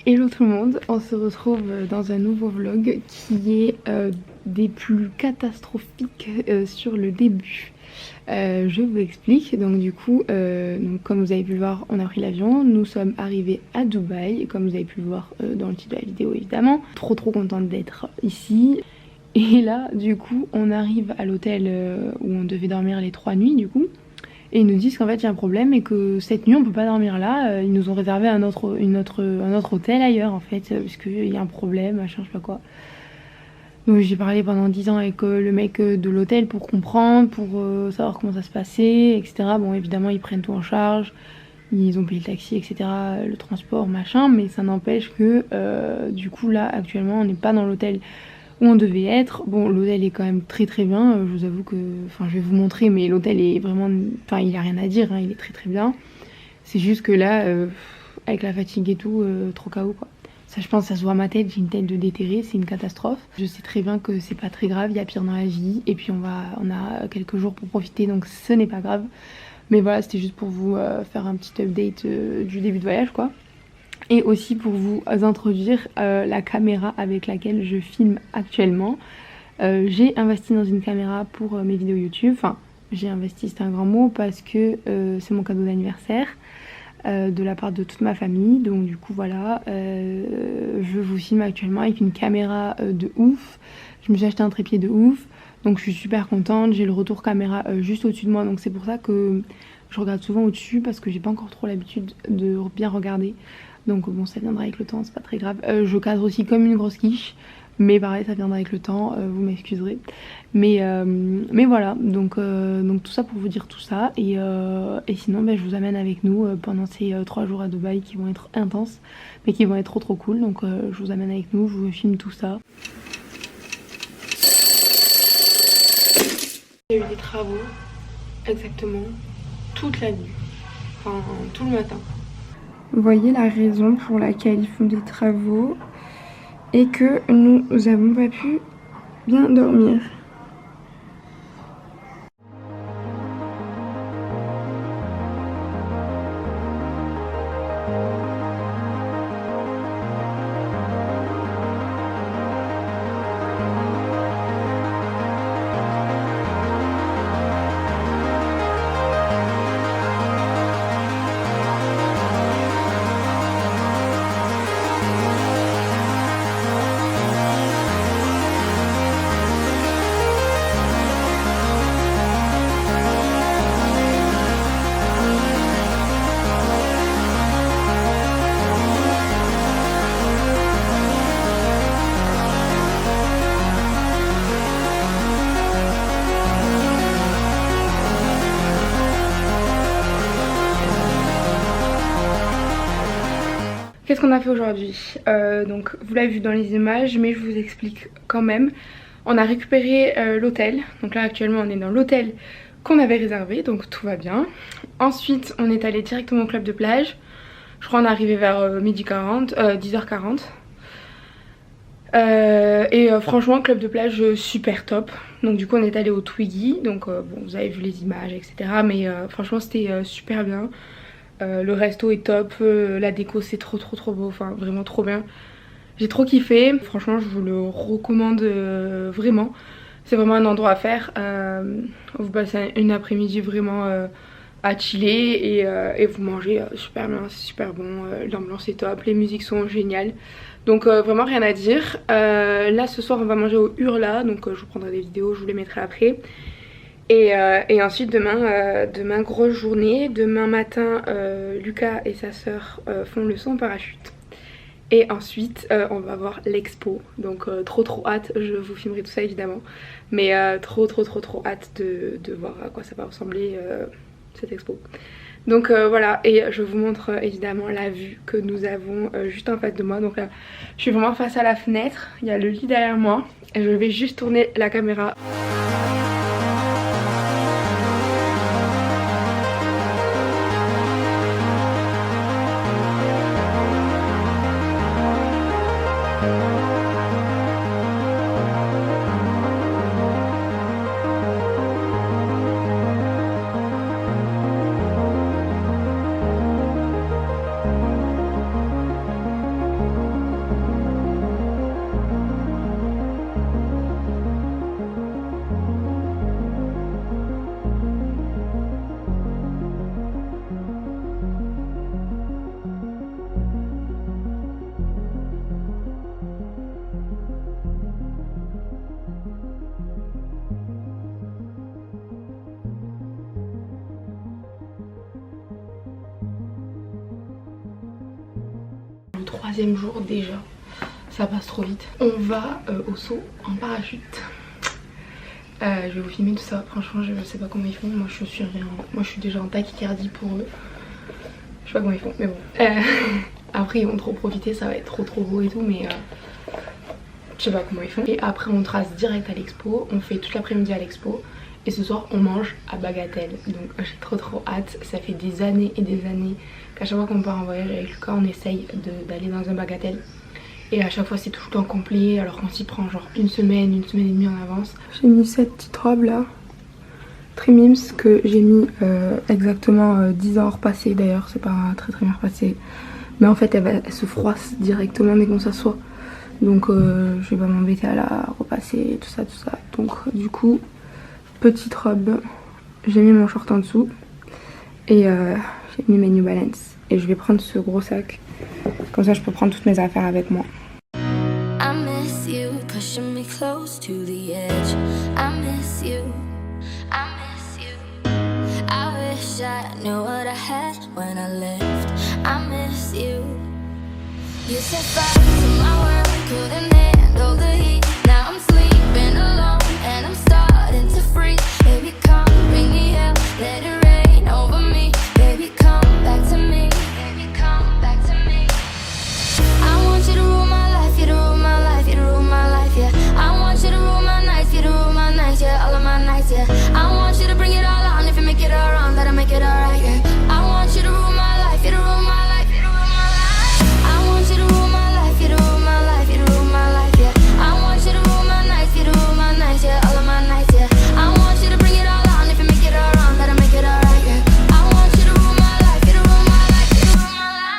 Hello tout le monde, on se retrouve dans un nouveau vlog qui est des plus catastrophiques sur le début. Je vous explique, donc du coup, donc comme vous avez pu le voir, on a pris l'avion, nous sommes arrivés à Dubaï, comme vous avez pu le voir dans le titre de la vidéo évidemment. Trop contente d'être ici. Et là, du coup, on arrive à l'hôtel où on devait dormir les 3 nuits du coup. Et ils nous disent qu'en fait il y a un problème et que cette nuit on peut pas dormir là, ils nous ont réservé un autre hôtel ailleurs en fait, parce qu'il y a un problème, machin, je sais pas quoi. Donc j'ai parlé pendant 10 ans avec le mec de l'hôtel pour comprendre, pour savoir comment ça se passait, etc. Bon évidemment ils prennent tout en charge, ils ont payé le taxi, etc., le transport, machin, mais ça n'empêche que du coup là actuellement on n'est pas dans l'hôtel où on devait être. Bon, l'hôtel est quand même très bien, je vous avoue que, enfin je vais vous montrer, mais l'hôtel est vraiment, enfin il y a rien à dire, hein, il est très bien. C'est juste que là, avec la fatigue et tout, trop KO quoi. Ça, je pense, ça se voit à ma tête, j'ai une tête de déterré, c'est une catastrophe. Je sais très bien que c'est pas très grave, il y a pire dans la vie, et puis on a quelques jours pour profiter, donc ce n'est pas grave. Mais voilà, c'était juste pour vous faire un petit update du début de voyage quoi. Et aussi pour vous introduire la caméra avec laquelle je filme actuellement. J'ai investi dans une caméra pour mes vidéos YouTube. Enfin, j'ai investi, c'est un grand mot, parce que c'est mon cadeau d'anniversaire de la part de toute ma famille. Donc du coup voilà, je vous filme actuellement avec une caméra de ouf. Je me suis acheté un trépied de ouf. Donc je suis super contente. J'ai le retour caméra juste au-dessus de moi. Donc c'est pour ça que je regarde souvent au-dessus, parce que j'ai pas encore trop l'habitude de bien regarder. Donc bon, ça viendra avec le temps, c'est pas très grave. Je cadre aussi comme une grosse quiche, mais pareil, ça viendra avec le temps, vous m'excuserez. Mais voilà, donc tout ça pour vous dire tout ça. Et sinon, je vous amène avec nous pendant ces 3 jours à Dubaï qui vont être intenses, mais qui vont être trop cool. Donc je vous amène avec nous, je vous filme tout ça. Il y a eu des travaux, exactement, toute la nuit, enfin tout le matin. Vous voyez la raison pour laquelle ils font des travaux et que nous n'avons pas pu bien dormir. Qu'est-ce qu'on a fait aujourd'hui? Donc vous l'avez vu dans les images, mais je vous explique quand même. On a récupéré l'hôtel. Donc là actuellement on est dans l'hôtel qu'on avait réservé, donc tout va bien. Ensuite on est allé directement au club de plage. Je crois qu'on est arrivé vers 12h40, 10h40. Franchement club de plage super top. Donc du coup on est allé au Twiggy. Donc bon, vous avez vu les images, etc. Mais franchement c'était super bien. Le resto est top, la déco c'est trop beau, enfin vraiment trop bien. J'ai trop kiffé, franchement je vous le recommande vraiment. C'est vraiment un endroit à faire. Vous passez une après-midi vraiment à chiller et vous mangez super bien, c'est super bon. L'ambiance est top, les musiques sont géniales. Donc vraiment rien à dire. Là ce soir on va manger au Hurla, donc je vous prendrai des vidéos, je vous les mettrai après. Et ensuite demain grosse journée. Demain matin Lucas et sa sœur font le saut en parachute. Et ensuite on va voir l'expo. Donc trop hâte, je vous filmerai tout ça évidemment. Mais trop hâte de voir à quoi ça va ressembler cette expo. Donc voilà, et je vous montre évidemment la vue que nous avons juste en face de moi. Donc là je suis vraiment face à la fenêtre, il y a le lit derrière moi. Et je vais juste tourner la caméra. 3e jour déjà. Ça passe trop vite. On va au saut en parachute. Je vais vous filmer tout ça. Franchement je sais pas comment ils font. Moi je suis déjà en tachycardie pour eux. Je sais pas comment ils font mais bon. Après ils vont trop profiter, ça va être trop beau et tout mais je sais pas comment ils font. Et après on trace direct à l'expo. On fait toute l'après-midi à l'expo. Et ce soir on mange à Bagatelle. Donc j'ai trop hâte. Ça fait des années et des années qu'à chaque fois qu'on part en voyage avec Lucas on essaye d'aller dans un Bagatelle. Et à chaque fois c'est tout le temps complet alors qu'on s'y prend genre une semaine et demie en avance. J'ai mis cette petite robe là, très mimes, que j'ai mis exactement 10 ans repassé d'ailleurs, c'est pas très bien repassé. Mais en fait elle se froisse directement dès qu'on s'assoit. Donc je vais pas m'embêter à la repasser, tout ça. Donc du coup, petite robe, j'ai mis mon short en dessous et j'ai mis mes New Balance. Et je vais prendre ce gros sac. Comme ça je peux prendre toutes mes affaires avec moi. I miss you, pushing me close to the edge. I miss you, I miss you. I wish I knew what I had when I left. I miss you. You set fire to my world, couldn't handle the heat. Now I'm sleeping alone and I'm starting to freeze. Baby come bring me hell, let it rain over me. Baby come back to me. You to rule my life, you to rule my life, you to rule my life, yeah. I want you to rule my nights, you to rule my nights, yeah, all of my nights, yeah. I want you to bring it all on, if you make it all wrong, that'll make it alright, yeah. I want you to rule my life, you to rule my life, you to rule my life. I want you to rule my life, you to rule my life, you to rule my life, yeah. I want you to rule my nights, you to rule my nights, yeah, all of my nights, yeah. I want you to bring it all on, if you make it all wrong, that'll make it alright, yeah. I want you to rule my life, you to rule my life, you to rule my life.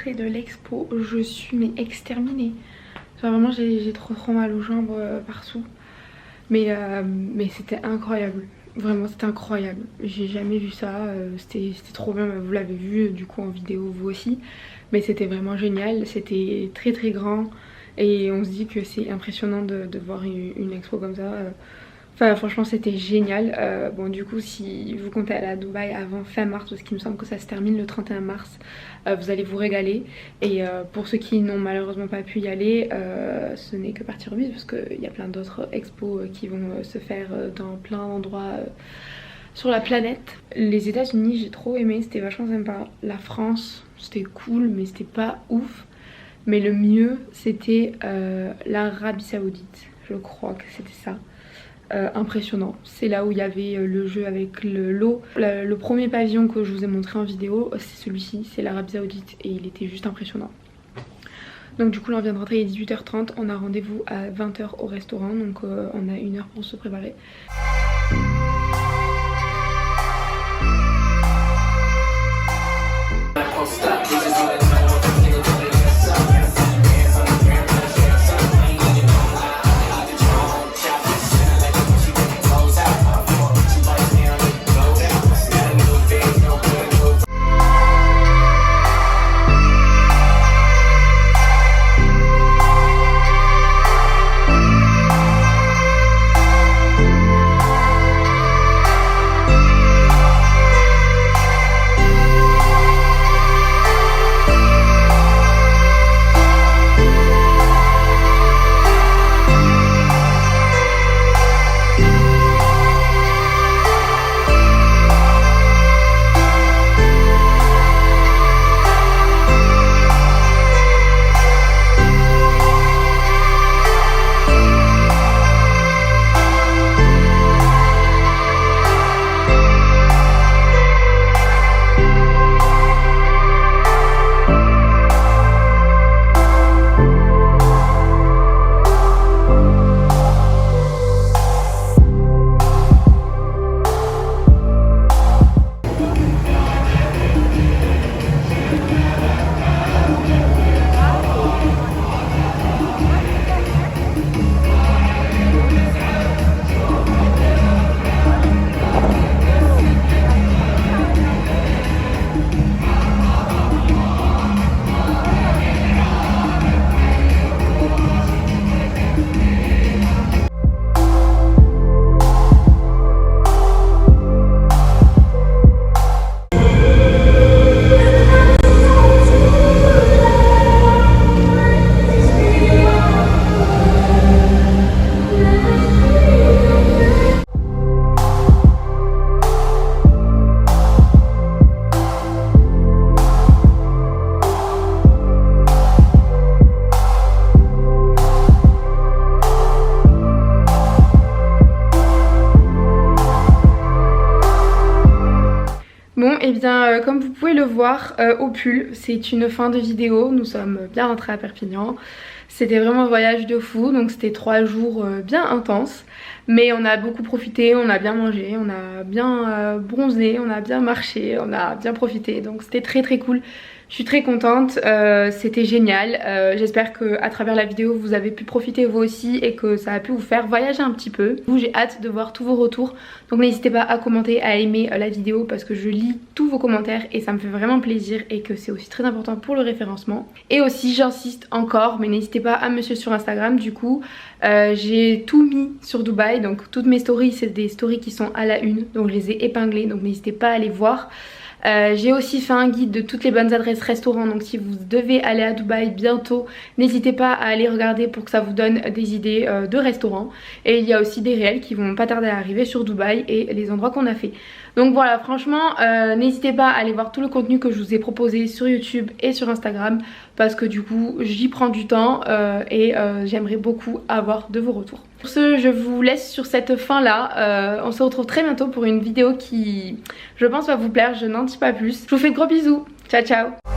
De l'expo, je suis mais exterminée. Genre vraiment j'ai trop mal aux jambes partout. Mais c'était incroyable. Vraiment c'était incroyable. J'ai jamais vu ça. C'était trop bien. Vous l'avez vu du coup en vidéo vous aussi. Mais c'était vraiment génial. C'était très grand. Et on se dit que c'est impressionnant de voir une expo comme ça. Enfin franchement c'était génial. Bon du coup si vous comptez aller à Dubaï avant fin mars, parce qu'il me semble que ça se termine le 31 mars, vous allez vous régaler. Et pour ceux qui n'ont malheureusement pas pu y aller, ce n'est que partie remise, parce qu'il y a plein d'autres expos qui vont se faire dans plein d'endroits sur la planète. Les États-Unis j'ai trop aimé, c'était vachement sympa. La France c'était cool mais c'était pas ouf. Mais le mieux c'était l'Arabie Saoudite, je crois que c'était ça. Impressionnant, c'est là où il y avait le jeu avec l'eau. Le premier pavillon que je vous ai montré en vidéo, c'est celui-ci, c'est l'Arabie Saoudite, et il était juste impressionnant. Donc du coup là on vient de rentrer, il est 18h30, on a rendez-vous à 20h au restaurant, donc on a 1 heure pour se préparer. Bon et bien comme vous pouvez le voir au pull, c'est une fin de vidéo, nous sommes bien rentrés à Perpignan. C'était vraiment un voyage de fou, donc c'était 3 jours bien intenses. Mais on a beaucoup profité, on a bien mangé, on a bien bronzé, on a bien marché, on a bien profité. Donc c'était très très cool. Je suis très contente, c'était génial. J'espère qu'à travers la vidéo vous avez pu profiter vous aussi et que ça a pu vous faire voyager un petit peu. J'ai hâte de voir tous vos retours, donc n'hésitez pas à commenter, à aimer la vidéo, parce que je lis tous vos commentaires et ça me fait vraiment plaisir, et que c'est aussi très important pour le référencement. Et aussi j'insiste encore, mais n'hésitez pas à me suivre sur Instagram. Du coup j'ai tout mis sur Dubaï, donc toutes mes stories c'est des stories qui sont à la une, donc je les ai épinglées, donc n'hésitez pas à les voir. J'ai aussi fait un guide de toutes les bonnes adresses restaurants, donc si vous devez aller à Dubaï bientôt, n'hésitez pas à aller regarder pour que ça vous donne des idées de restaurants. Et il y a aussi des réels qui vont pas tarder à arriver sur Dubaï et les endroits qu'on a fait. Donc voilà, franchement n'hésitez pas à aller voir tout le contenu que je vous ai proposé sur YouTube et sur Instagram, parce que du coup j'y prends du temps et j'aimerais beaucoup avoir de vos retours. Pour ce, je vous laisse sur cette fin là. On se retrouve très bientôt pour une vidéo qui je pense va vous plaire, je n'en dis pas plus. Je vous fais de gros bisous, ciao ciao.